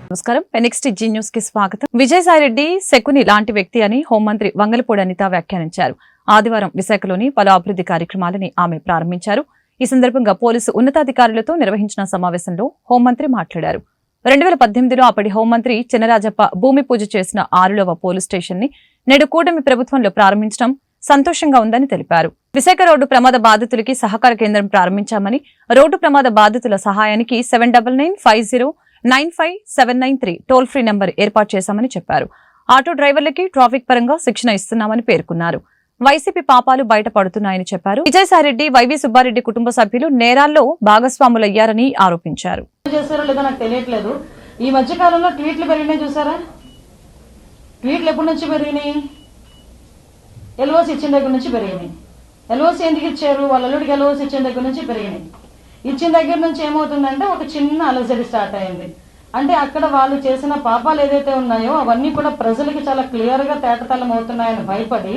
నమస్కారం. Next G news కి స్వాగతం. విజయసాయిరెడ్డి శకుని లాంటి వ్యక్తి అని హోంమంత్రి వంగలపూడి అనిత వ్యాఖ్యానించారు. ఆదివారం విశాఖలోని పలు అభివృద్ధి కార్యక్రమాలని ఆమె ప్రారంభించారు. ఈ సందర్భంగా పోలీసు ఉన్నతాధికారులతో నిర్వహించిన సమావేశంలో హోంమంత్రి మాట్లాడారు. 2018లో అప్పటి హోంమంత్రి చినరాజప్ప భూమి పూజ చేసిన 6వ పోలీస్ స్టేషన్ ని నేడు కూటమి ప్రభుత్వంలో ప్రారంభించడం సంతోషంగా ఉందని తెలిపారు. విశాఖ రోడ్డు ప్రమాద బాధితులకి సహకార కేంద్రం ప్రారంభించామని, రోడ్డు ప్రమాద బాధితుల సహాయానికి 7995095793 టోల్ ఫ్రీ నెంబర్ ఏర్పాటు చేశామని చెప్పారు. ఆటో డ్రైవర్లకి ట్రాఫిక్ పరంగా శిక్షణ ఇస్తున్నామని పేర్కొన్నారు. వైసీపీ పాపాలు బయటపడుతున్నాయని చెప్పారు. విజయసాయిరెడ్డి, వైవి సుబ్బారెడ్డి కుటుంబ సభ్యులు నేరాల్లో భాగస్వాములయ్యారని ఆరోపించారు. చేశారో లేదో నాకు తెలియట్లేదు. ఈ మధ్య కాలంలో ట్వీట్లు పెరిగినాయి చూసారా? ట్వీట్లు ఎప్పటి నుంచి పెరిగినాయి? ఎల్ఓసి ఇచ్చిన దగ్గర నుంచి పెరిగినాయి. ఎల్ఓసి ఎందుకు ఇచ్చారు? వాళ్ళ అల్లుడికి ఎల్ఓసి ఇచ్చిన దగ్గర నుంచి పెరిగినాయి. ఇచ్చిన దగ్గర నుంచి ఏమవుతుందంటే ఒక చిన్న అలజడి స్టార్ట్ అయింది. అంటే అక్కడ వాళ్ళు చేసిన పాపాలు ఏదైతే ఉన్నాయో అవన్నీ కూడా ప్రజలకి చాలా క్లియర్ గా తేటతలం అవుతున్నాయని భయపడి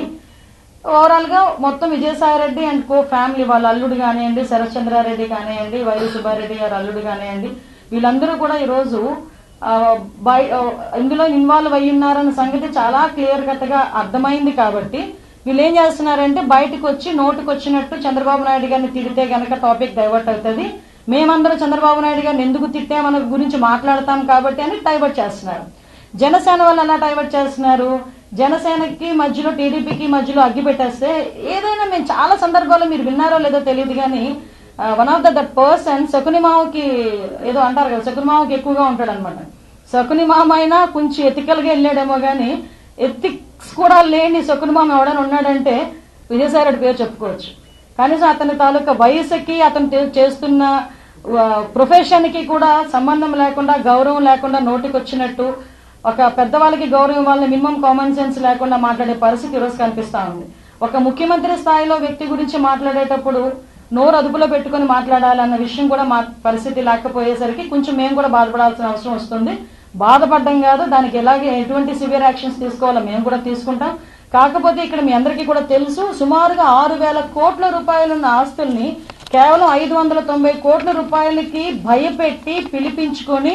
ఓవరాల్ గా మొత్తం విజయసాయిరెడ్డి అండ్ కో ఫ్యామిలీ, వాళ్ళ అల్లుడు కానివ్వండి, శరత్చంద్రారెడ్డి కానివ్వండి, వైవి సుబ్బారెడ్డి గారు అల్లుడు కానివ్వండి, వీళ్ళందరూ కూడా ఈరోజు ఇందులో ఇన్వాల్వ్ అయ్యి ఉన్నారన్న సంగతి చాలా క్లియర్ కట్ గా అర్థమైంది. కాబట్టి వీళ్ళు ఏం చేస్తున్నారంటే బయటకు వచ్చి నోటుకు వచ్చినట్టు చంద్రబాబు నాయుడు గారిని తిడితే గనక టాపిక్ డైవర్ట్ అవుతుంది, మేమందరూ చంద్రబాబు నాయుడు గారిని ఎందుకు తిట్టామన్న గురించి మాట్లాడతాం కాబట్టి అని డైవర్ట్ చేస్తున్నారు. జనసేన వాళ్ళు ఎలా డైవర్ట్ చేస్తున్నారు? జనసేనకి మధ్యలో టీడీపీకి మధ్యలో అగ్గి పెట్టేస్తే ఏదైనా మేము చాలా సందర్భాల్లో మీరు విన్నారో లేదో తెలియదు కానీ one of that person Shakuni మావకి ఏదో అంటారు కదా, శకుని మావకి ఎక్కువగా ఉంటాడు అనమాట. శకుని మామ అయినా కొంచెం ఎథికల్ గా వెళ్ళాడేమో గానీ ఎథిక్స్ కూడా లేని శకుని మామ ఎవడని ఉన్నాడంటే విజయసాయిరెడ్డి పేరు చెప్పుకోవచ్చు. కనీసం అతని తాలూకా వయసుకి అతను చేస్తున్న ప్రొఫెషన్ కి కూడా సంబంధం లేకుండా, గౌరవం లేకుండా నోటికి వచ్చినట్టు ఒక పెద్దవాళ్ళకి గౌరవం ఇవ్వాలని మినిమం కామన్ సెన్స్ లేకుండా మాట్లాడే పరిస్థితి ఈరోజు కనిపిస్తా ఉంది. ఒక ముఖ్యమంత్రి స్థాయిలో వ్యక్తి గురించి మాట్లాడేటప్పుడు నోరు అదుపులో పెట్టుకుని మాట్లాడాలన్న విషయం కూడా మా పరిస్థితి లేకపోయేసరికి కొంచెం మేము కూడా బాధపడాల్సిన అవసరం వస్తుంది. బాధపడడం కాదు, దానికి ఎలాగే ఎటువంటి సివియర్ యాక్షన్స్ తీసుకోవాలో మేము కూడా తీసుకుంటాం. కాకపోతే ఇక్కడ మీ అందరికీ కూడా తెలుసు, సుమారుగా 6,000 కోట్ల రూపాయలున్న ఆస్తుల్ని కేవలం 590 కోట్ల రూపాయలకి భయపెట్టి పిలిపించుకొని,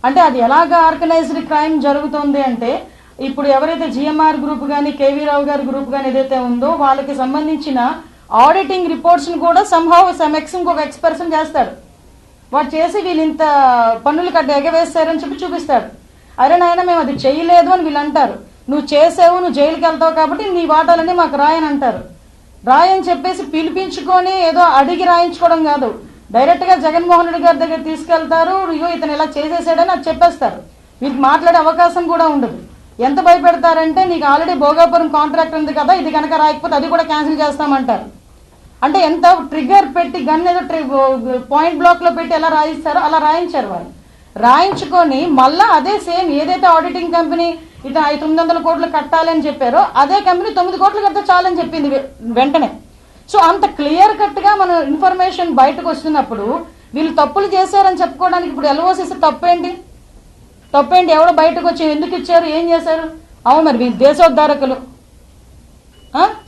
అంటే అది ఎలాగా ఆర్గనైజ్డ్ క్రైమ్ జరుగుతుంది అంటే ఇప్పుడు ఎవరైతే జిఎంఆర్ గ్రూప్ గానీ, కేవీ రావు గారి గ్రూప్ గానీ ఏదైతే ఉందో వాళ్ళకి సంబంధించిన ఆడిటింగ్ రిపోర్ట్స్ ను కూడా ఇంకొక ఎక్స్పర్సన్ చేస్తాడు. వాడు చేసి వీళ్ళు ఇంత పన్నులు ఎగవేస్తారని చూపిస్తాడు. అరే నాయన మేము అది చేయలేదు అని వీళ్ళు అంటారు. నువ్వు చేసావు, నువ్వు జైలుకి వెళ్తావు కాబట్టి నీ వాటాలన్నీ మాకు రాయని అంటారు. రాయని చెప్పేసి పిలిపించుకొని ఏదో అడిగి రాయించుకోవడం కాదు, డైరెక్ట్ గా జగన్మోహన్ రెడ్డి గారి దగ్గర తీసుకెళ్తారు. ఇగో ఇతను ఇలా చేసేసాడని అది చెప్పేస్తారు. వీరికి మాట్లాడే అవకాశం కూడా ఉండదు. ఎంత భయపెడతారంటే నీకు ఆల్రెడీ భోగాపురం కాంట్రాక్ట్ ఉంది కదా, ఇది కనుక రాయకపోతే అది కూడా క్యాన్సిల్ చేస్తామంటారు. అంటే ఎంత ట్రిగ్గర్ పెట్టి గన్ ఏదో పాయింట్ బ్లాక్ లో పెట్టి ఎలా రాయిస్తారో అలా రాయించారు వాళ్ళు. రాయించుకొని మళ్ళా అదే సేమ్ ఏదైతే ఆడిటింగ్ కంపెనీ ఇట్లా 900 కోట్లు కట్టాలని చెప్పారో అదే కంపెనీ 9 కోట్లు కడితే చాలని చెప్పింది వెంటనే. సో అంత క్లియర్ కట్ గా మన ఇన్ఫర్మేషన్ బయటకు వస్తున్నప్పుడు వీళ్ళు తప్పులు చేశారని చెప్పుకోవడానికి ఇప్పుడు ఎల్ఓసి తప్పేంటి? ఎవడో బయటకు వచ్చి ఎందుకు ఇచ్చారు, ఏం చేశారు? అవును, మరి వీళ్ళు దేశోద్ధారకులు,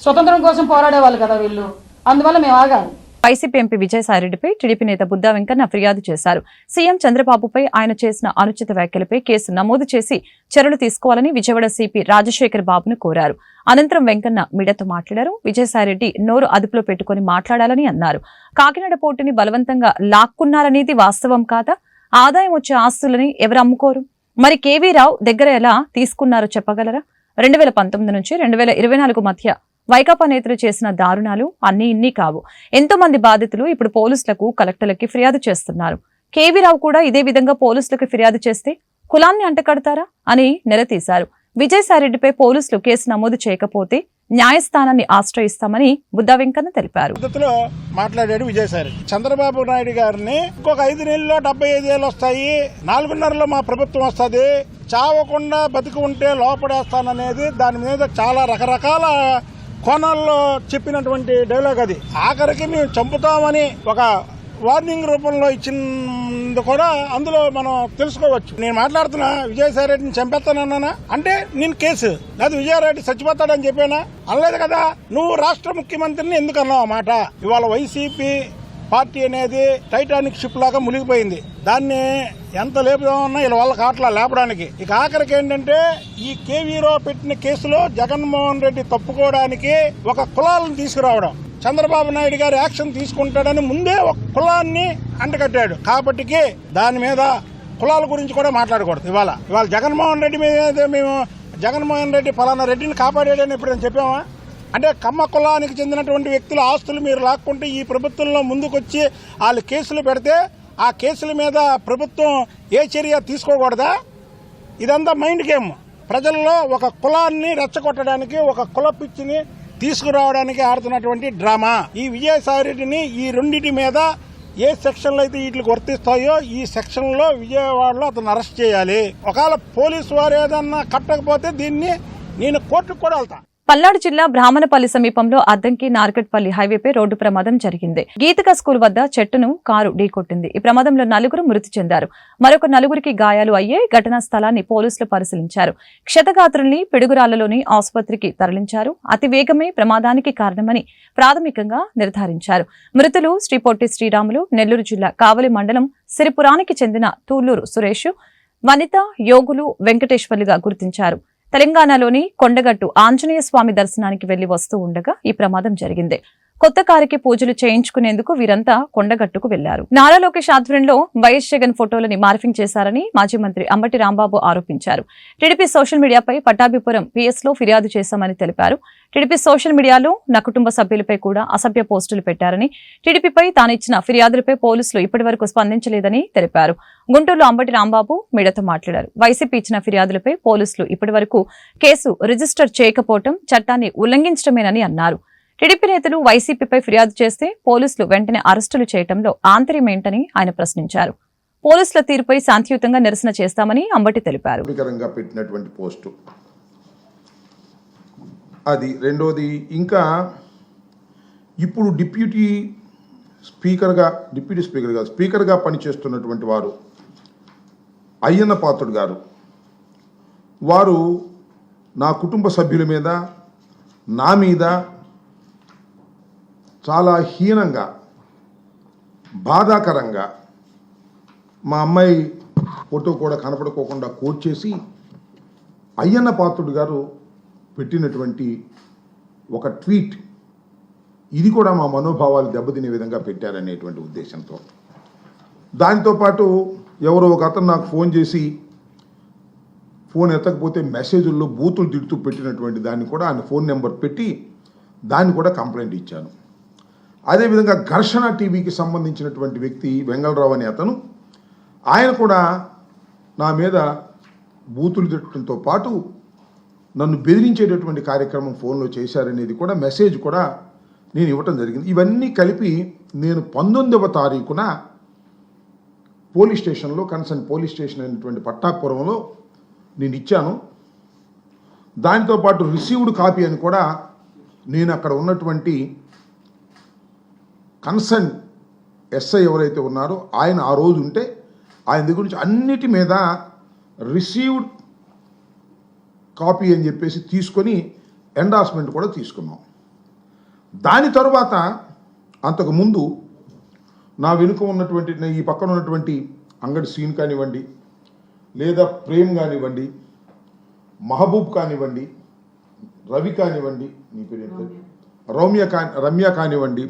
స్వతంత్రం కోసం పోరాడే వాళ్ళు కదా వీళ్ళు, అందువల్ల మేము ఆగాలి. వైసీపీ ఎంపీ విజయసాయిరెడ్డిపై టీడీపీ నేత బుద్దా వెంకన్న ఫిర్యాదు చేశారు. సీఎం చంద్రబాబుపై ఆయన చేసిన అనుచిత వ్యాఖ్యలపై కేసు నమోదు చేసి చర్యలు తీసుకోవాలని విజయవాడ సిపి రాజశేఖర్ బాబును కోరారు. అనంతరం వెంకన్న మీడియాతో మాట్లాడారు. విజయసాయిరెడ్డి నోరు అదుపులో పెట్టుకుని మాట్లాడాలని అన్నారు. కాకినాడ పోర్టుని బలవంతంగా లాక్కున్నారనేది వాస్తవం కాదా? ఆదాయం వచ్చే ఆస్తులని ఎవరు అమ్ముకోరు? మరి కేవీ రావు దగ్గర ఎలా తీసుకున్నారో చెప్పగలరా? 2019 నుంచి 2024 మధ్య వైకాపా నేతలు చేసిన దారుణాలు అన్ని ఇన్ని కావు. ఎంతో మంది బాధితులు ఇప్పుడు పోలీసులకు, కలెక్టర్లకి ఫిర్యాదు చేస్తున్నారు. కేవీ రావు కూడా ఇదే విధంగా పోలీసులకు ఫిర్యాదు చేస్తే కులాన్ని అంటకడతారా అని నిలదీశారు. విజయసాయిరెడ్డిపై పోలీసులు కేసు నమోదు చేయకపోతే న్యాయస్థానాన్ని ఆశ్రయిస్తామని బుద్దా వెంకన్న తెలిపారు. మాట్లాడాడు విజయసాయిరెడ్డి. చంద్రబాబు నాయుడు గారిని ఇంకొక 5 నెలల్లో 75 ఏళ్ళు వస్తాయి, 4.5లో మా ప్రభుత్వం వస్తుంది, చావకుండా బతికి ఉంటే లోపడేస్తాననేది దాని మీద చాలా రకరకాల కోణాల్లో చెప్పినటువంటి డైలాగ్ అది. ఆఖరికి మేము చంపుతామని ఒక వార్నింగ్ రూపంలో ఇచ్చింది కూడా అందులో మనం తెలుసుకోవచ్చు. నేను మాట్లాడుతున్నా విజయసాయిరెడ్డిని చంపేస్తానన్నానా అంటే నేను కేసు లేదు, విజయసాయిరెడ్డి చచ్చిపోతాడని చెప్పానా? అనలేదు కదా. నువ్వు రాష్ట్ర ముఖ్యమంత్రిని ఎందుకు అన్నావు ఆ మాట? ఇవాళ వైసీపీ పార్టీ అనేది టైటానిక్ షిప్ లాగా మునిగిపోయింది. దాన్ని ఎంత లేపుదామన్నా వీళ్ళ వాళ్ళ కాట్లా లేపడానికి. ఇక ఆఖరికి ఏంటంటే ఈ కేవీరావు పెట్టిన కేసులో జగన్మోహన్ రెడ్డి తప్పుకోవడానికి ఒక కులాలను తీసుకురావడం, చంద్రబాబు నాయుడు గారు యాక్షన్ తీసుకుంటాడని ముందే ఒక కులాన్ని అంటకట్టాడు. కాబట్టికి దాని మీద కులాల గురించి కూడా మాట్లాడకూడదు. ఇవాళ జగన్మోహన్ రెడ్డి మీద మేము జగన్మోహన్ రెడ్డి ఫలానా రెడ్డిని కాపాడాడని ఎప్పుడైనా చెప్పామా? అంటే కమ్మ కులానికి చెందినటువంటి వ్యక్తుల ఆస్తులు మీరు లాక్కుంటే ఈ ప్రభుత్వంలో ముందుకొచ్చి వాళ్ళు కేసులు పెడితే ఆ కేసుల మీద ప్రభుత్వం ఏ చర్య తీసుకోకూడదా? ఇదంతా మైండ్ గేమ్. ప్రజల్లో ఒక కులాన్ని రెచ్చగొట్టడానికి, ఒక కుల పిచ్చిని తీసుకురావడానికి ఆడుతున్నటువంటి డ్రామా. ఈ విజయసాయి రెడ్డిని ఈ రెండింటి మీద ఏ సెక్షన్లు అయితే వీటికి వర్తిస్తాయో ఈ సెక్షన్లో విజయవాడలో అతను అరెస్ట్ చేయాలి. ఒకవేళ పోలీసు వారు ఏదన్నా కట్టకపోతే దీన్ని నేను కోర్టుకు కూడా వెళ్తా. పల్నాడు జిల్లా బ్రాహ్మణపల్లి సమీపంలో అద్దంకి నార్కట్పల్లి హైవేపై రోడ్డు ప్రమాదం జరిగింది. గీతిక స్కూల్ వద్ద చెట్టును కారు ఢీకొట్టింది. ఈ ప్రమాదంలో 4 మృతి చెందారు. మరొక 4 గాయాలు అయ్యాయి. ఘటనా స్థలాన్ని పోలీసులు పరిశీలించారు. క్షతగాత్రుల్ని పిడుగురాళ్లలోని ఆసుపత్రికి తరలించారు. అతివేగమే ప్రమాదానికి కారణమని ప్రాథమికంగా నిర్ధారించారు. మృతులు శ్రీపొట్టి శ్రీరాములు, నెల్లూరు జిల్లా కావలి మండలం సిరిపురానికి చెందిన తూళ్లూరు సురేష్, వనిత, యోగులు వెంకటేశ్వర్లుగా గుర్తించారు. తెలంగాణలోని కొండగట్టు ఆంజనేయ స్వామి దర్శనానికి వెళ్లి వస్తూ ఉండగా ఈ ప్రమాదం జరిగింది. కొత్త కారుకి పూజలు చేయించుకునేందుకు వీరంతా కొండగట్టుకు వెళ్లారు. నారా లోకేష్ ఆధ్వర్యంలో వైఎస్ జగన్ ఫోటోలని మార్ఫింగ్ చేశారని మాజీ మంత్రి అంబటి రాంబాబు ఆరోపించారు. టీడీపీ సోషల్ మీడియాపై పట్టాభిపురం PS లో ఫిర్యాదు చేశామని తెలిపారు. టీడీపీ సోషల్ మీడియాలో నా కుటుంబ సభ్యులపై కూడా అసభ్య పోస్టులు పెట్టారని, టీడీపీపై తానిచ్చిన ఫిర్యాదులపై పోలీసులు ఇప్పటివరకు స్పందించలేదని తెలిపారు. గుంటూరులో అంబటి రాంబాబు మీడియాతో మాట్లాడారు. వైసీపీ ఇచ్చిన ఫిర్యాదులపై పోలీసులు ఇప్పటివరకు కేసు రిజిస్టర్ చేయకపోవడం చట్టాన్ని ఉల్లంఘించడమేనని అన్నారు. టీడీపీ నేతలు వైసీపీపై ఫిర్యాదు చేస్తే పోలీసులు వెంటనే అరెస్టులు చేయడంలో ఆంతర్యమేంటని ఆయన ప్రశ్నించారు. పోలీసుల తీరుపై శాంతియుతంగా నిరసన చేస్తామని అంబటి తెలిపారు. పెట్టినటువంటి పోస్టు అది. రెండోది, ఇంకా ఇప్పుడు డిప్యూటీ స్పీకర్గా పనిచేస్తున్నటువంటి వారు అయ్యన్న పాత్రుడు గారు, వారు నా కుటుంబ సభ్యుల మీద, నా మీద చాలా హీనంగా, బాధాకరంగా, మా అమ్మాయి ఫోటో కూడా కనపడుకోకుండా కోట్ చేసి అయ్యన్న పాత్రుడు గారు పెట్టినటువంటి ఒక ట్వీట్, ఇది కూడా మా మనోభావాలు దెబ్బతినే విధంగా పెట్టారనేటువంటి ఉద్దేశంతో. దానితో పాటు ఎవరో ఒక అతను నాకు ఫోన్ చేసి ఫోన్ ఎత్తకపోతే మెసేజ్ల్లో బూతులు తిడుతూ పెట్టినటువంటి దాన్ని కూడా ఆయన ఫోన్ నెంబర్ పెట్టి దాన్ని కూడా కంప్లైంట్ ఇచ్చాను. అదేవిధంగా ఘర్షణ టీవీకి సంబంధించినటువంటి వ్యక్తి వెంగళరావు అనే అతను, ఆయన కూడా నా మీద బూతులు తిట్టడంతో పాటు నన్ను బెదిరించేటటువంటి కార్యక్రమం ఫోన్లో చేశారనేది కూడా మెసేజ్ కూడా నేను ఇవ్వటం జరిగింది. ఇవన్నీ కలిపి నేను 19వ తారీఖున పోలీస్ స్టేషన్లో, కన్సర్న్ పోలీస్ స్టేషన్ అయినటువంటి పట్టాపురంలో నేను ఇచ్చాను. దానితో పాటు రిసీవ్డ్ కాపీ అని కూడా నేను అక్కడ ఉన్నటువంటి కన్సర్న్ ఎస్ఐ ఎవరైతే ఉన్నారో ఆయన ఆ రోజు ఉంటే ఆయన దగ్గర నుంచి అన్నిటి మీద రిసీవ్డ్ కాపీ అని చెప్పేసి తీసుకొని ఎండార్స్మెంట్ కూడా తీసుకున్నాం. దాని తరువాత అంతకుముందు నా వెనుక ఉన్నటువంటి, ఈ పక్కన ఉన్నటువంటి అంగడి సీన్ కానివ్వండి, లేదా ప్రేమ్ కానివ్వండి, మహబూబ్ కానివ్వండి, రవి కానివ్వండి, నీ పేరు రమ్య కానివ్వండి,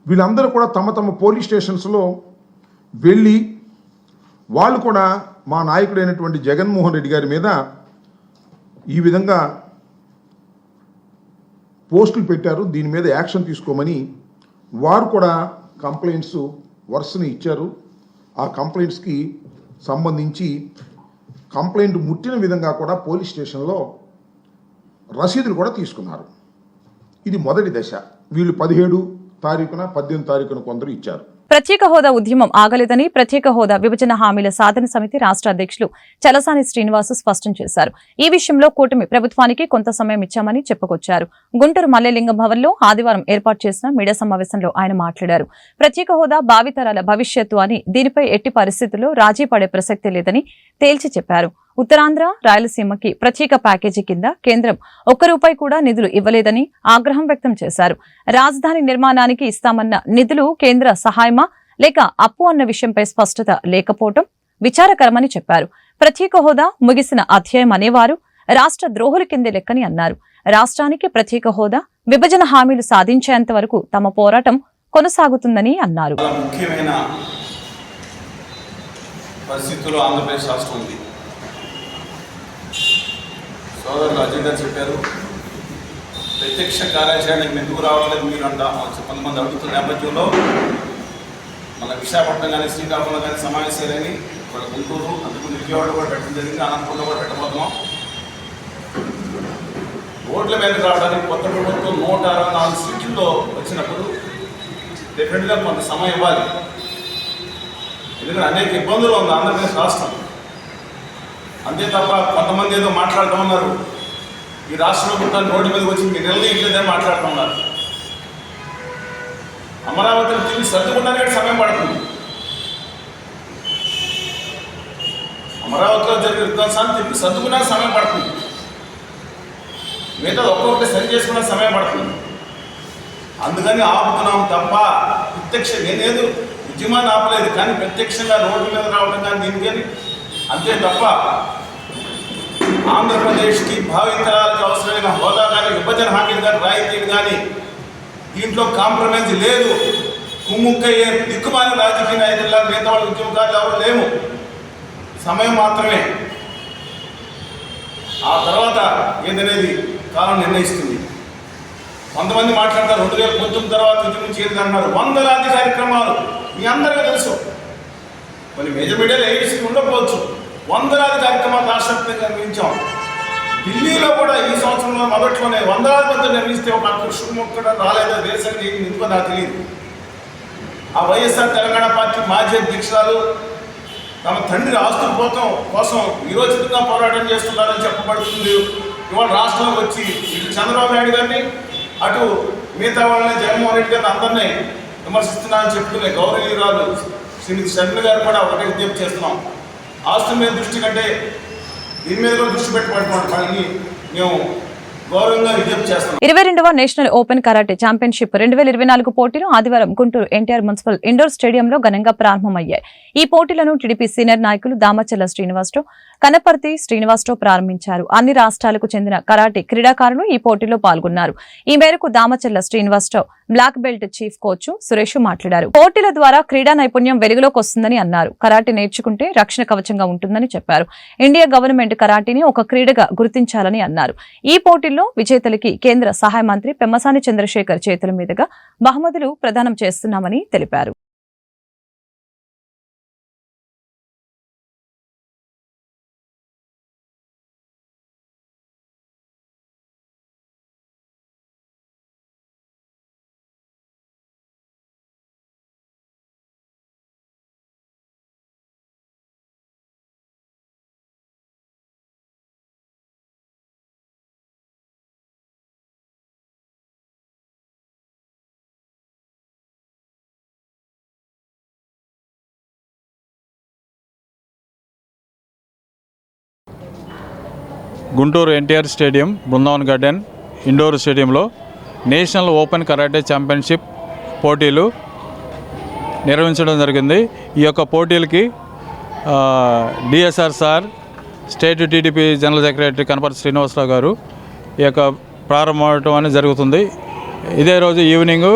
వీళ్ళందరూ కూడా తమ తమ పోలీస్ స్టేషన్స్లో వెళ్ళి వాళ్ళు కూడా మా నాయకుడైనటువంటి జగన్మోహన్ రెడ్డి గారి మీద ఈ విధంగా పోస్టులు పెట్టారు, దీని మీద యాక్షన్ తీసుకోమని వారు కూడా కంప్లైంట్స్ వరుసని ఇచ్చారు. ఆ కంప్లైంట్స్కి సంబంధించి కంప్లైంట్ ముట్టిన విధంగా కూడా పోలీస్ స్టేషన్లో రసీదులు కూడా తీసుకున్నారు. ఇది మొదటి దశ. వీళ్ళు 17 తారీఖున 18 తారీఖున కొందరు ఇచ్చారు. ప్రత్యేక హోదా ఉద్యమం ఆగలేదని ప్రత్యేక హోదా విభజన హామీల సాధన సమితి రాష్ట్ర అధ్యక్షులు చలసాని శ్రీనివాసు స్పష్టం చేశారు. ఈ విషయంలో కూటమి ప్రభుత్వానికి కొంత సమయం ఇచ్చామని చెప్పుకొచ్చారు. గుంటూరు మల్లేలింగం భవన్లో ఆదివారం ఏర్పాటు చేసిన మీడియా సమావేశంలో ఆయన మాట్లాడారు. ప్రత్యేక హోదా భావితరాల భవిష్యత్తు అని, దీనిపై ఎట్టి పరిస్థితుల్లో రాజీ పడే ప్రసక్తే లేదని తేల్చి చెప్పారు. ఉత్తరాంధ్ర రాయలసీమకి ప్రత్యేక ప్యాకేజీ కింద కేంద్రం ₹1 కూడా నిధులు ఇవ్వలేదని ఆగ్రహం వ్యక్తం చేశారు. రాజధాని నిర్మాణానికి ఇస్తామన్న నిధులు కేంద్ర సహాయమా లేక అప్పు అన్న విషయంపై స్పష్టత లేకపోవడం విచారకరమని చెప్పారు. ప్రత్యేక హోదా ముగిసిన అధ్యాయం అనేవారు రాష్ట్ర ద్రోహుల కిందే లెక్కని అన్నారు. రాష్ట్రానికి ప్రత్యేక హోదా, విభజన హామీలు సాధించేంత వరకు తమ పోరాటం కొనసాగుతుందని అన్నారు. ముఖ్యమైన పరిస్థితుల్లో ఆంధ్రప్రదేశ్ రాష్ట్రం ఉంది. సోదరులు అజయ్ గారు చెప్పారు, ప్రత్యక్ష కార్యాచరణకు ఎందుకు రావట్లేదు మీరు అంట కొంతమంది అడుగుతున్న నేపథ్యంలో మన విశాఖపట్నం కానీ శ్రీకాకుళం కానీ సమావేశాలని వాళ్ళ గుంటూరు అందుకు విజయవాడ కూడా పెట్టడం జరిగింది, అనంతపురంలో కూడా పెట్టబోతున్నాం. ఓట్ల మీద రావడానికి కొత్త ప్రభుత్వం 164 సీట్లలో వచ్చినప్పుడు డెఫినెట్గా కొంత సమయం ఇవ్వాలి. ఎందుకంటే అనేక ఇబ్బందులు ఉంది ఆంధ్రప్రదేశ్ రాష్ట్రం. అంతే తప్ప కొంతమంది ఏదో మాట్లాడుతూ ఉన్నారు, ఈ రాష్ట్ర ప్రభుత్వాన్ని రోడ్డు మీదకి వచ్చి మీరు నిర్ణయించలేదని మాట్లాడుతూ ఉన్నారు. అమరావతిని తిరిగి సర్దుకుంటానికి సమయం పడుతుంది. అమరావతిలో జరిగే విధ్వంసాన్ని తిరిగి సర్దుకునే సమయం పడుతుంది. మిగతా ఒక్కొక్కటి సరి చేసుకునే సమయం పడుతుంది. అందుకని ఆపుతున్నాం తప్ప ప్రత్యక్ష నేనేదో ఉద్యమాన్ని ఆపలేదు, కానీ ప్రత్యక్షంగా రోడ్డు మీద రావడం కానీ దీనికని అంతే తప్ప ఆంధ్రప్రదేశ్కి భావితరాలకు అవసరమైన హోదా కానీ విభజన హామీలు కానీ రాయితీలు కానీ దీంట్లో కాంప్రమైజ్ లేదు. కుమ్ముక్కయ్యే దిక్కుమాలి రాజకీయ నాయకుల్లా మిగతా వాళ్ళ ఉద్యమకారులు ఎవరు లేము, సమయం మాత్రమే. ఆ తర్వాత ఏందనేది కాలం నిర్ణయిస్తుంది. కొంతమంది మాట్లాడతారు 2019 తర్వాత ఉద్యమం చేయదు అన్నారు. వందలాది కార్యక్రమాలు మీ అందరికీ తెలుసు. కొన్ని మేజర్ మీడియాలో ఏసీ ఉండకపోవచ్చు. వందలాది కార్యక్రమాలు రాష్ట్రవ్యాప్తంగా నిర్వహించాం. ఢిల్లీలో కూడా ఈ సంవత్సరంలో మొదట్లోనే వందలాది మంది నిర్వహిస్తే ఒక అక్షరం కూడా రాలేదో దేశానికి ఎందుకో నాకు తెలియదు. ఆ వైఎస్ఆర్ తెలంగాణ పార్టీ మాజీ అధ్యక్షురాలు తమ తండ్రి ఆస్తుల కోసం విరోచితంగా పోరాటం చేస్తున్నారని చెప్పబడుతుంది. ఇవాళ రాష్ట్రంలోకి వచ్చి ఇటు చంద్రబాబు నాయుడు గారిని అటు మిగతా వాళ్ళని జగన్మోహన్ రెడ్డి గారిని అందరినీ విమర్శిస్తున్నారని చెప్తున్నాయి. గౌరవనీయురాలు శ్రీమతి షర్మిల గారు కూడా ఒకటే విజ్ఞప్తి చేస్తున్నాం, ఆస్తుల మీద దృష్టి కంటే దీని మీద కూడా దృష్టి పెట్టుబడి మేము గౌరవంగా విజ్ఞప్తి చేస్తున్నాం. 22వ నేషనల్ ఓపెన్ కరాటే ఛాంపియన్షిప్ 2024 పోటీలు ఆదివారం గుంటూరు ఎన్టీఆర్ మున్సిపల్ ఇండోర్ స్టేడియంలో ఘనంగా ప్రారంభమయ్యాయి. ఈ పోటీలను టీడీపీ సీనియర్ నాయకులు దామచర్ల శ్రీనివాసరావు, కనపర్తి శ్రీనివాసరావు ప్రారంభించారు. అన్ని రాష్ట్రాలకు చెందిన కరాటే క్రీడాకారులు ఈ పోటీలో పాల్గొన్నారు. ఈ మేరకు Damacharla Srinivasarao, black belt chief coach Suresh మాట్లాడారు. పోటీల ద్వారా క్రీడా నైపుణ్యం వెలుగులోకి వస్తుందని అన్నారు. కరాటే నేర్చుకుంటే రక్షణ కవచంగా ఉంటుందని చెప్పారు. ఇండియా గవర్నమెంట్ కరాటీని ఒక క్రీడగా గుర్తించాలని అన్నారు. ఈ పోటీల్లో విజేతలకి కేంద్ర సహాయ మంత్రి పెమ్మసాని చంద్రశేఖర్ చేతుల మీదుగా బహుమతులు ప్రదానం చేస్తున్నామని తెలిపారు. Guntur NTR stadium Brindavan garden indoor స్టేడియంలో నేషనల్ ఓపెన్ కరాటే ఛాంపియన్షిప్ పోటీలు నిర్వహించడం జరిగింది. ఈ యొక్క పోటీలకి DSR sir, state TDP general secretary Kanaparthi Srinivasarao గారు ఈ యొక్క ప్రారంభమవటం అనేది జరుగుతుంది. ఇదే రోజు ఈవినింగ్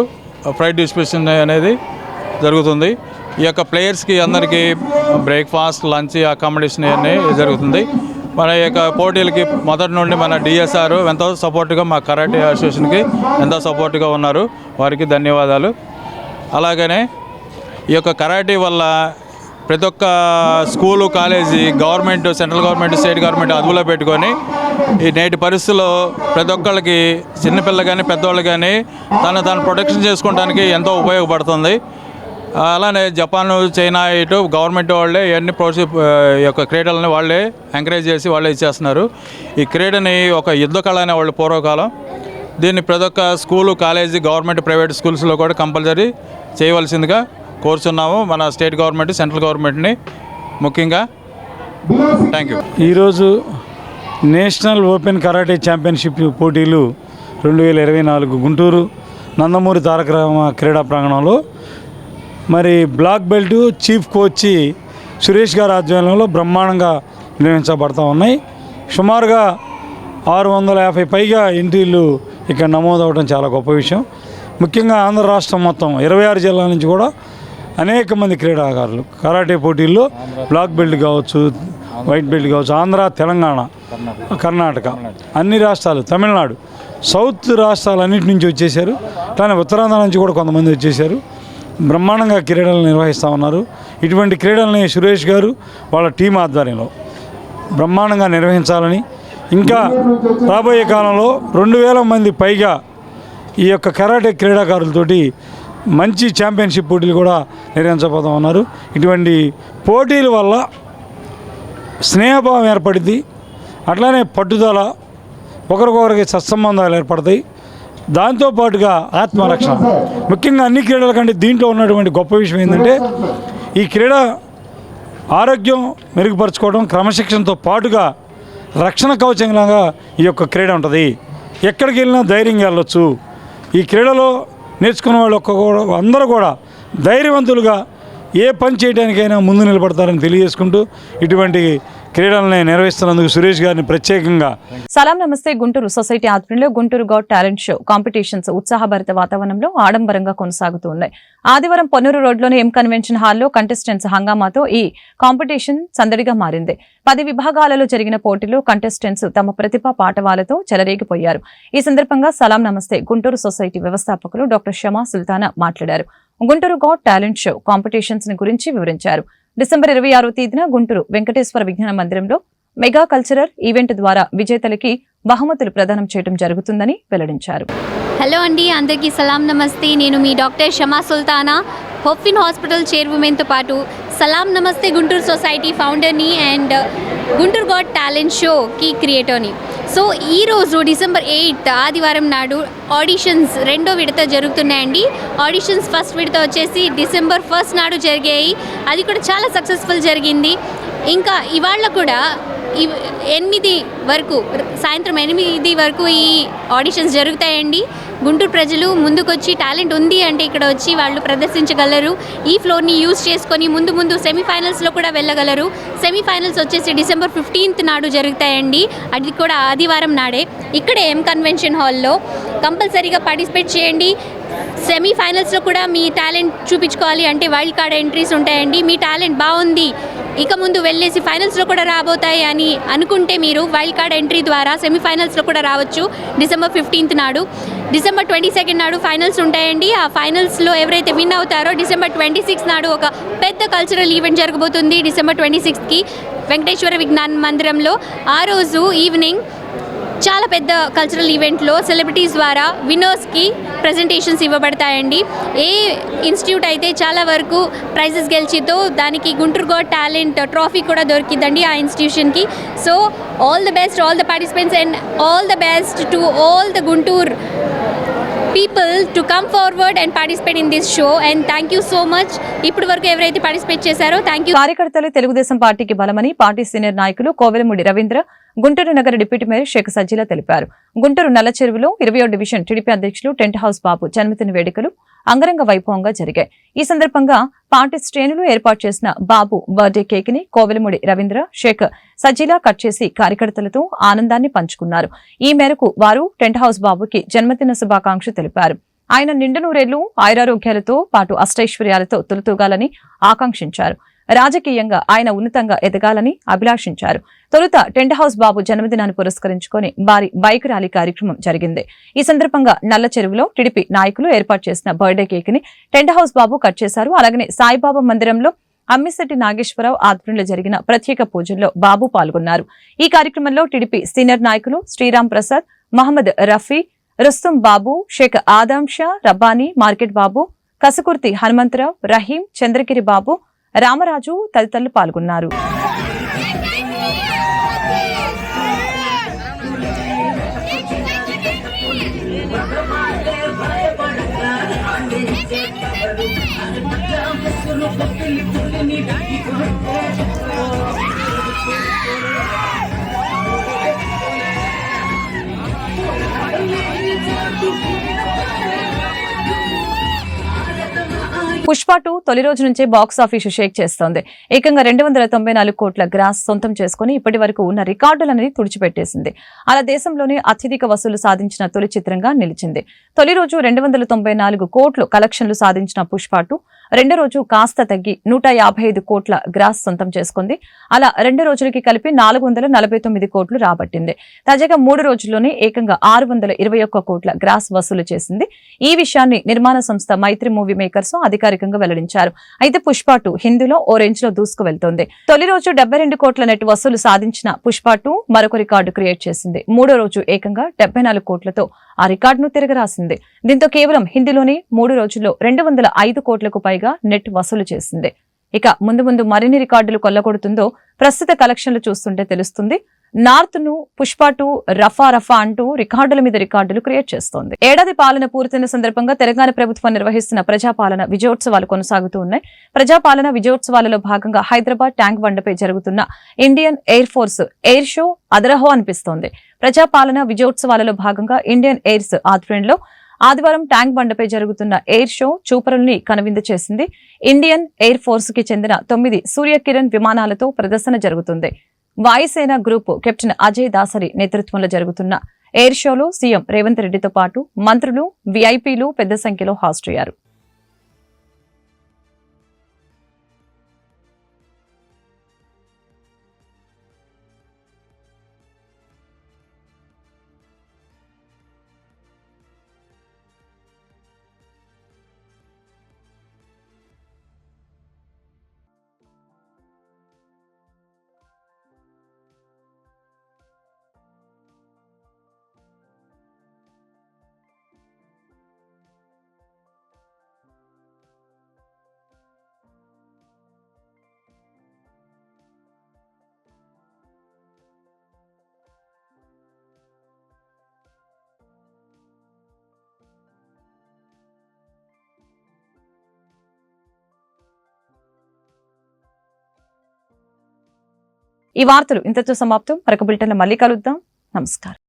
ఫ్రైడ్ డిస్ట్రిబ్యూషన్ అనేది జరుగుతుంది. ఈ యొక్క ప్లేయర్స్కి అందరికీ బ్రేక్ఫాస్ట్, లంచ్, అకామిడేషన్ అన్నీ జరుగుతుంది. మన యొక్క పోటీలకి మొదటి నుండి మన డిఎస్ఆర్ ఎంతో సపోర్ట్గా మా కరాటే అసోసియేషన్కి ఎంతో సపోర్ట్గా ఉన్నారు, వారికి ధన్యవాదాలు. అలాగనే ఈ యొక్క కరాటే వల్ల ప్రతి ఒక్క school, college, government, central government, state government అదుపులో పెట్టుకొని ఈ నేటి పరిస్థితుల్లో ప్రతి ఒక్కళ్ళకి చిన్నపిల్ల కానీ పెద్దవాళ్ళు కానీ తను ప్రొటెక్షన్ చేసుకోవడానికి ఎంతో ఉపయోగపడుతుంది. అలానే జపాన్, చైనా ఇటు గవర్నమెంట్ వాళ్ళే ఇవన్నీ ఈ యొక్క క్రీడలని వాళ్ళే ఎంకరేజ్ చేసి వాళ్ళే ఇచ్చేస్తున్నారు. ఈ క్రీడని ఒక యుద్ధ కళ అనే వాళ్ళు పూర్వకాలం. దీన్ని ప్రతి ఒక్క స్కూలు, కాలేజీ, గవర్నమెంట్, ప్రైవేట్ స్కూల్స్లో కూడా కంపల్సరీ చేయవలసిందిగా కోరుచున్నాము మన స్టేట్ గవర్నమెంట్, సెంట్రల్ గవర్నమెంట్ని ముఖ్యంగా. Thank you. ఈరోజు నేషనల్ ఓపెన్ కరాటే ఛాంపియన్షిప్ పోటీలు 2024 గుంటూరు నందమూరి తారక రామ క్రీడా ప్రాంగణంలో మరి black belt chief coach Suresh గారి ఆధ్వర్యంలో బ్రహ్మాండంగా నిర్వహించబడతా ఉన్నాయి. సుమారుగా 650 పైగా ఎంట్రీలు ఇక్కడ నమోదవడం చాలా గొప్ప విషయం. ముఖ్యంగా ఆంధ్ర రాష్ట్రం మొత్తం 26 జిల్లాల నుంచి కూడా అనేక మంది క్రీడాకారులు కరాటే పోటీల్లో బ్లాక్ బెల్ట్ కావచ్చు, వైట్ బెల్ట్ కావచ్చు, ఆంధ్ర, తెలంగాణ, కర్ణాటక, అన్ని రాష్ట్రాలు, తమిళనాడు, సౌత్ రాష్ట్రాలన్నింటి నుంచి వచ్చేసారు. కానీ ఉత్తరాంధ్ర నుంచి కూడా కొంతమంది వచ్చేసారు. బ్రహ్మాండంగా క్రీడలు నిర్వహిస్తూ ఉన్నారు. ఇటువంటి క్రీడల్ని సురేష్ గారు వాళ్ళ టీం ఆధ్వర్యంలో బ్రహ్మాండంగా నిర్వహించాలని, ఇంకా రాబోయే కాలంలో 2000 మంది పైగా ఈ యొక్క కరాటే క్రీడాకారులతోటి మంచి ఛాంపియన్షిప్ పోటీలు కూడా నిర్వహించబోతూ ఉన్నారు. ఇటువంటి పోటీల వల్ల స్నేహభావం ఏర్పడింది, అట్లానే పట్టుదల, ఒకరికొకరికి సత్సంబంధాలు ఏర్పడతాయి. దాంతోపాటుగా ఆత్మరక్షణ, ముఖ్యంగా అన్ని క్రీడల కంటే దీంట్లో ఉన్నటువంటి గొప్ప విషయం ఏంటంటే ఈ క్రీడ ఆరోగ్యం మెరుగుపరచుకోవడం, క్రమశిక్షణతో పాటుగా రక్షణ కవచంలాగా ఈ యొక్క క్రీడ ఉంటుంది. ఎక్కడికి వెళ్ళినా ధైర్యంగా వెళ్ళొచ్చు. ఈ క్రీడలో నేర్చుకున్న వాళ్ళు అందరూ కూడా ధైర్యవంతులుగా ఏ పని చేయడానికైనా ముందు నిలబడతారని తెలియజేసుకుంటూ ఇటువంటి క్రీడలని నిర్వహిస్తున్నందుకు సురేష్ గారిని ప్రత్యేకంగా సలాం నమస్తే. గుంటూరు సొసైటీ ఆధ్వర్యంలో Guntur got talent show competitions ఉత్సాహభరిత వాతావరణంలో ఆడంబరంగా కొనసాగుతూ ఉన్నాయి. ఆదివారం పొన్నూరు రోడ్లోని ఎం కన్వెన్షన్ హాల్లో కంటెస్టెంట్స్ హంగామాతో ఈ కాంపిటీషన్ సందడిగా మారింది. 10 విభాగాలలో జరిగిన పోటీలో కంటెస్టెంట్స్ తమ ప్రతిభా పాటవాలతో చెలరేగిపోయారు. ఈ సందర్భంగా సలాం నమస్తే గుంటూరు సొసైటీ వ్యవస్థాపకులు డాక్టర్ షమా సుల్తానా మాట్లాడారు. Guntur got talent show competitions గురించి వివరించారు. డిసెంబర్ 26వ తేదీన గుంటూరు వెంకటేశ్వర విజ్ఞాన మందిరంలో మెగా కల్చరల్ ఈవెంట్ ద్వారా విజేతలకి బహుమతులు ప్రదానం చేయడం జరుగుతుందని వెల్లడించారు. హలో అండి, అందరికీ సలాం నమస్తే. నేను మీ డాక్టర్ షమా సుల్తానా, హోప్ఫిన్ హాస్పిటల్ చైర్మన్తో పాటు సలాం నమస్తే గుంటూరు సొసైటీ ఫౌండర్ని అండ్ గుంటూరు గాడ్ టాలెంట్ షోకి క్రియేటర్ని. సో ఈరోజు డిసెంబర్ 8 ఆదివారం నాడు ఆడిషన్స్ 2వ విడత జరుగుతున్నాయండి. ఆడిషన్స్ ఫస్ట్ విడత వచ్చేసి డిసెంబర్ 1 నాడు జరిగాయి. అది కూడా చాలా సక్సెస్ఫుల్ జరిగింది. ఇంకా ఇవాళ కూడా 8 వరకు, సాయంత్రం 8 వరకు ఈ ఆడిషన్స్ జరుగుతాయండి. గుంటూరు ప్రజలు ముందుకొచ్చి టాలెంట్ ఉంది అంటే ఇక్కడ వచ్చి వాళ్ళు ప్రదర్శించగలరు. ఈ ఫ్లోర్ని యూజ్ చేసుకొని ముందు సెమీఫైనల్స్లో కూడా వెళ్ళగలరు. సెమీఫైనల్స్ వచ్చేసి డిసెంబర్ 15 నాడు జరుగుతాయండి. అది కూడా ఆదివారం నాడే ఇక్కడే ఎం కన్వెన్షన్ హాల్లో. కంపల్సరీగా పార్టిసిపేట్ చేయండి. సెమీఫైనల్స్లో కూడా మీ టాలెంట్ చూపించుకోవాలి అంటే వైల్డ్ కార్డ్ ఎంట్రీస్ ఉంటాయండి. మీ టాలెంట్ బాగుంది, ఇక ముందు వెళ్ళేసి ఫైనల్స్లో కూడా రాబోతాయి అని అనుకుంటే మీరు వైల్డ్ కార్డ్ ఎంట్రీ ద్వారా సెమీఫైనల్స్లో కూడా రావచ్చు. డిసెంబర్ 15 నాడు. డిసెంబర్ 22 నాడు ఫైనల్స్ ఉంటాయండి. ఆ ఫైనల్స్లో ఎవరైతే విన్ అవుతారో డిసెంబర్ 26 నాడు ఒక పెద్ద కల్చరల్ ఈవెంట్ జరగబోతుంది. డిసెంబర్ 26కి వెంకటేశ్వర విజ్ఞాన మందిరంలో. ఆ రోజు ఈవినింగ్ చాలా పెద్ద కల్చరల్ ఈవెంట్లో సెలబ్రిటీస్ ద్వారా విన్నర్స్కి ప్రజెంటేషన్స్ ఇవ్వబడతాయండి. ఏ ఇన్స్టిట్యూట్ అయితే చాలా వరకు ప్రైజెస్ గెలిచితో దానికి గుంటూరు గాడ్ టాలెంట్ ట్రాఫీ కూడా దొరికిందండి ఆ ఇన్స్టిట్యూషన్కి. So all the best, all the participants and all the best to all the Guntur people to come forward and participate in this show and thank you so much. ఇప్పటి వరకు ఎవరైతే participate చేశారో thank you. కార్యకర్తలు తెలుగుదేశం పార్టీకి బలమని party senior నాయకులు కోవెలమూడి రవీంద్ర, గుంటూరు నగర deputy mayor Sheikh సజ్జిలా తెలిపారు. Guntur నల్లచెరువులో 20వ division TDP అధ్యక్షులు టెంట్ హౌస్ బాబు జన్మదిన వేడుకలు అంగరంగ వైభవంగా జరిగాయి. ఈ సందర్భంగా పార్టీ శ్రేణులు ఏర్పాటు చేసిన బాబు బర్త్డే కేక్ ని కోవెలమూడి రవీంద్ర, షేక్ సజ్జిలా కట్ చేసి కార్యకర్తలతో ఆనందాన్ని పంచుకున్నారు. ఈ మేరకు వారు టెంట్ హౌస్ బాబుకి జన్మదిన శుభాకాంక్షలు తెలిపారు. ఆయన నిండు నూరేళ్లు ఆయురారోగ్యాలతో పాటు అష్టైశ్వర్యాలతో తులతూగాలని ఆకాంక్షించారు. రాజకీయంగా ఆయన ఉన్నతంగా ఎదగాలని అభిలాషించారు. తొలుత టెంట్ హౌస్ బాబు జన్మదినాన్ని పురస్కరించుకొని భారీ బైక్ ర్యాలీ కార్యక్రమం జరిగింది. ఈ సందర్భంగా నల్ల చెరువులో టీడీపీ నాయకులు ఏర్పాటు చేసిన బర్త్డే కేక్ ని టెంట్ హౌస్ బాబు కట్ చేశారు. అలాగనే సాయిబాబా మందిరంలో అమ్మిశెట్టి నాగేశ్వరరావు ఆధ్వర్యంలో జరిగిన ప్రత్యేక పూజల్లో బాబు పాల్గొన్నారు. ఈ కార్యక్రమంలో టీడీపీ సీనియర్ నాయకులు శ్రీరామ్ ప్రసాద్, మహమ్మద్ రఫీ, రుస్తుం బాబు, షేక్ ఆదాం షా, రబ్బానీ, మార్కెట్ బాబు, కసకుర్తి హనుమంతరావు, రహీం, చంద్రగిరి బాబు, రామరాజు తదితరులు పాల్గొన్నారు. పుష్ప 2 తొలి రోజు నుంచే బాక్స్ ఆఫీసు షేక్ చేస్తోంది. ఏకంగా 294 కోట్ల గ్రాస్ సొంతం చేసుకుని ఇప్పటి వరకు ఉన్న రికార్డులని తుడిచిపెట్టేసింది. అలా దేశంలోనే అత్యధిక వసూలు సాధించిన తొలి చిత్రంగా నిలిచింది. తొలి రోజు 294 కోట్లు కలెక్షన్లు సాధించిన పుష్ప 2 రెండో రోజు కాస్త తగ్గి 155 కోట్ల గ్రాస్ సొంతం చేసుకుంది. అలా 2 రోజులకి కలిపి 449 కోట్లు రాబట్టింది. తాజాగా 3 రోజుల్లోనే ఏకంగా 621 కోట్ల గ్రాస్ వసూలు చేసింది. ఈ విషయాన్ని నిర్మాణ సంస్థ మైత్రి మూవీ మేకర్స్ అధికారికంగా వెల్లడించారు. అయితే పుష్ప 2 హిందీలో ఓ రేంజ్ లో దూసుకు వెళ్తోంది. తొలి రోజు 72 కోట్ల నెట్ వసూలు సాధించిన పుష్ప 2 మరొక రికార్డు క్రియేట్ చేసింది. మూడో రోజు ఏకంగా 74 కోట్లతో ఆ రికార్డును తిరగరాసింది. దీంతో కేవలం హిందీలోనే 3 రోజుల్లో 205 కోట్లకు పైగా నెట్ వసూలు చేసింది. ఇక ముందు ముందు మరిన్ని రికార్డులు కొల్లగొడుతుందో ప్రస్తుత కలెక్షన్లు చూస్తుంటే తెలుస్తుంది. నార్త్ ను పుష్ప 2 రఫా అంటూ రికార్డుల మీద రికార్డులు క్రియేట్ చేస్తోంది. ఏడాది పాలన పూర్తయిన సందర్భంగా తెలంగాణ ప్రభుత్వం నిర్వహిస్తున్న ప్రజాపాలన విజయోత్సవాలు కొనసాగుతూ ఉన్నాయి. ప్రజాపాలన విజయోత్సవాలలో భాగంగా హైదరాబాద్ ట్యాంక్ బండపై జరుగుతున్న Indian air force air show అదరహో అనిపిస్తోంది. ప్రజాపాలన విజయోత్సవాలలో భాగంగా ఇండియన్ ఎయిర్స్ ఆధ్వర్యంలో ఆదివారం ట్యాంక్ బండపై జరుగుతున్న ఎయిర్ షో చూపరుల్ని కనువిందు చేసింది. ఇండియన్ ఎయిర్ ఫోర్స్ కి చెందిన 9 సూర్యకిరణ్ విమానాలతో ప్రదర్శన జరుగుతుంది. వాయుసేన గ్రూప్ కెప్టెన్ అజయ్ దాసరి నేతృత్వంలో జరుగుతున్న ఎయిర్ షోలో సీఎం రేవంత్ రెడ్డితో పాటు మంత్రులు, వీఐపీలు పెద్ద సంఖ్యలో హాజరయ్యారు. ఈ వార్తలు ఇంతతో సమాప్తం. మరొక బులెటిన్లో మళ్ళీ కలుద్దాం. నమస్కారం.